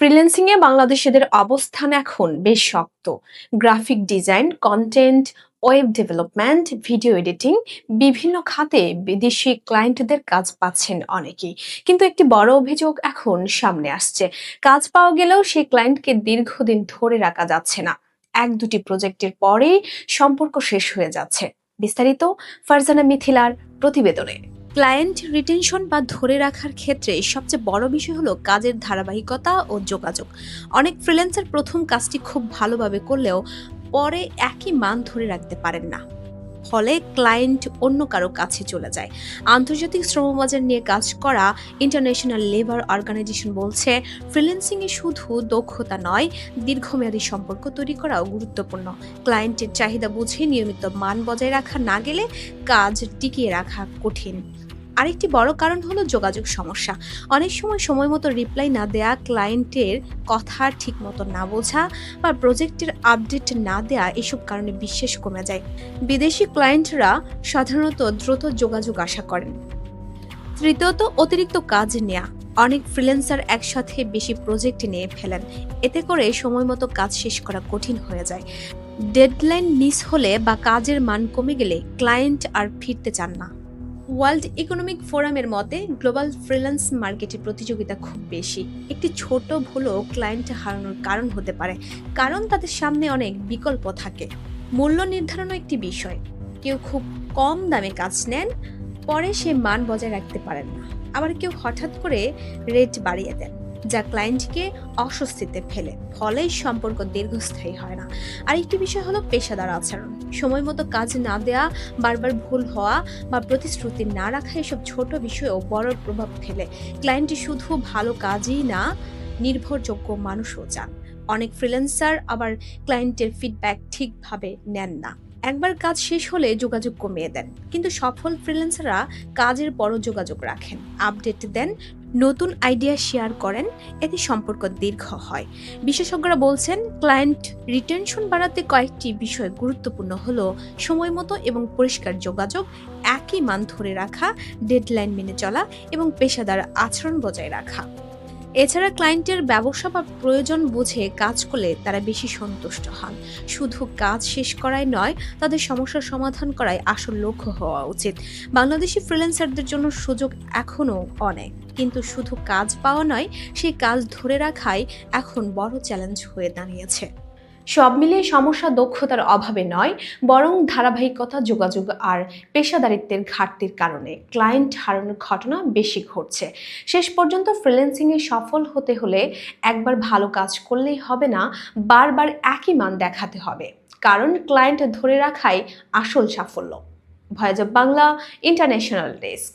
ফ্রিল্যান্সিংয়ে বাংলাদেশিদের অবস্থান এখন বেশ শক্ত। Graphic design, content, web development, video editing, বিভিন্ন খাতে বিদেশি ক্লায়েন্টদের কাজ পাচ্ছেন অনেকেই। কিন্তু একটি বড় অভিযোগ এখন সামনে আসছে, কাজ পাওয়া গেলেও সেই ক্লায়েন্টকে দীর্ঘদিন ধরে রাখা যাচ্ছে না। এক দুটি প্রজেক্টের পরেই সম্পর্ক শেষ হয়ে যাচ্ছে। বিস্তারিত ফারজানা মিথিলার প্রতিবেদনে। ক্লায়েন্ট রিটেনশন বা ধরে রাখার ক্ষেত্রে সবচেয়ে বড় বিষয় হলো কাজের ধারাবাহিকতা ও যোগাযোগ। অনেক ফ্রিল্যান্সার প্রথম কাজটি খুব ভালোভাবে করলেও পরে একই মান ধরে রাখতে পারেন না, ফলে ক্লায়েন্ট অন্য কারো কাছে চলে যায়। আন্তর্জাতিক শ্রমবাজার নিয়ে কাজ করা ইন্টারন্যাশনাল লেবার অর্গানাইজেশন বলছে, ফ্রিল্যান্সিং এ শুধু দক্ষতা নয়, দীর্ঘমেয়াদী সম্পর্ক তৈরি করাও গুরুত্বপূর্ণ। ক্লায়েন্টের চাহিদা বুঝে নিয়মিত মান বজায় রাখা না গেলে কাজ টিকিয়ে রাখা কঠিন। আরেকটি বড় কারণ হলো যোগাযোগ সমস্যা। অনেক সময় মতো রিপ্লাই না দেয়া, ক্লায়েন্টের কথা ঠিক মতো না বোঝা বা প্রজেক্টের আপডেট না দেয়া, এসব কারণে বিশ্বাস কমে যায়। বিদেশি ক্লায়েন্টরা সাধারণত দ্রুত যোগাযোগ আশা করেন। তৃতীয়ত, অতিরিক্ত কাজ নেয়া। অনেক ফ্রিল্যান্সার একসাথে বেশি প্রজেক্ট নিয়ে ফেলেন, এতে করে সময় মতো কাজ শেষ করা কঠিন হয়ে যায়। ডেডলাইন মিস হলে বা কাজের মান কমে গেলে ক্লায়েন্ট আর ফিরতে চান না। ওয়ার্ল্ড ইকোনমিক ফোরামের মতে, গ্লোবাল ফ্রিল্যান্স মার্কেটে প্রতিযোগিতা খুব বেশি। একটি ছোট ভুলও ক্লায়েন্ট হারানোর কারণ হতে পারে, কারণ তাদের সামনে অনেক বিকল্প থাকে। মূল্য নির্ধারণও একটি বিষয়। কেউ খুব কম দামে কাজ নেন, পরে সে মান বজায় রাখতে পারেন না। আবার কেউ হঠাৎ করে রেট বাড়িয়ে দেন, যা ক্লায়েন্টকে অস্বস্তিতে ফেলে, ফলে সম্পর্ক দীর্ঘস্থায়ী হয় না। আরেকটি বিষয় হলো পেশাদার আচরণ। সময় মতো কাজ না দেয়া, বারবার ভুল হওয়া বা প্রতিশ্রুতি না রাখা, এসব ছোট বিষয়েও বড় প্রভাব ফেলে। ক্লায়েন্ট শুধু ভালো কাজই না, নির্ভরযোগ্য মানুষও চান। অনেক ফ্রিল্যান্সার আবার ক্লায়েন্টের ফিডব্যাক ঠিকভাবে নেন না, একবার কাজ শেষ হলে যোগাযোগ কমিয়ে দেন। কিন্তু সফল ফ্রিল্যান্সাররা কাজের পরও যোগাযোগ রাখেন, আপডেট দেন, নতুন আইডিয়া শেয়ার করেন, এতে সম্পর্ক দীর্ঘ হয়। বিশেষজ্ঞরা বলছেন, ক্লায়েন্ট রিটেনশন বাড়াতে কয়েকটি বিষয় গুরুত্বপূর্ণ হলো সময় মতো এবং পরিষ্কার যোগাযোগ, একই মান ধরে রাখা, ডেডলাইন মেনে চলা এবং পেশাদার আচরণ বজায় রাখা। এছাড়া ক্লায়েন্টের ব্যবসা বা প্রয়োজন বুঝে কাজ করলে তারা বেশি সন্তুষ্ট হন। শুধু কাজ শেষ করাই নয়, তাদের সমস্যার সমাধান করাই আসল লক্ষ্য হওয়া উচিত। বাংলাদেশি ফ্রিল্যান্সারদের জন্য সুযোগ এখনও অনেক, কিন্তু শুধু কাজ পাওয়া নয়, সেই কাজ ধরে রাখাই এখন বড় চ্যালেঞ্জ হয়ে দাঁড়িয়েছে। সব মিলিয়ে সমস্যা দক্ষতার অভাবে নয়, বরং ধারাবাহিকতা, যোগাযোগ আর পেশাদারিত্বের ঘাটতির কারণে ক্লায়েন্ট হারানোর ঘটনা বেশি ঘটছে। শেষ পর্যন্ত ফ্রিল্যান্সিংয়ে সফল হতে হলে একবার ভালো কাজ করলেই হবে না, বারবার একই মান দেখাতে হবে, কারণ ক্লায়েন্ট ধরে রাখাই আসল সাফল্য। Voice of Bangla, international desk.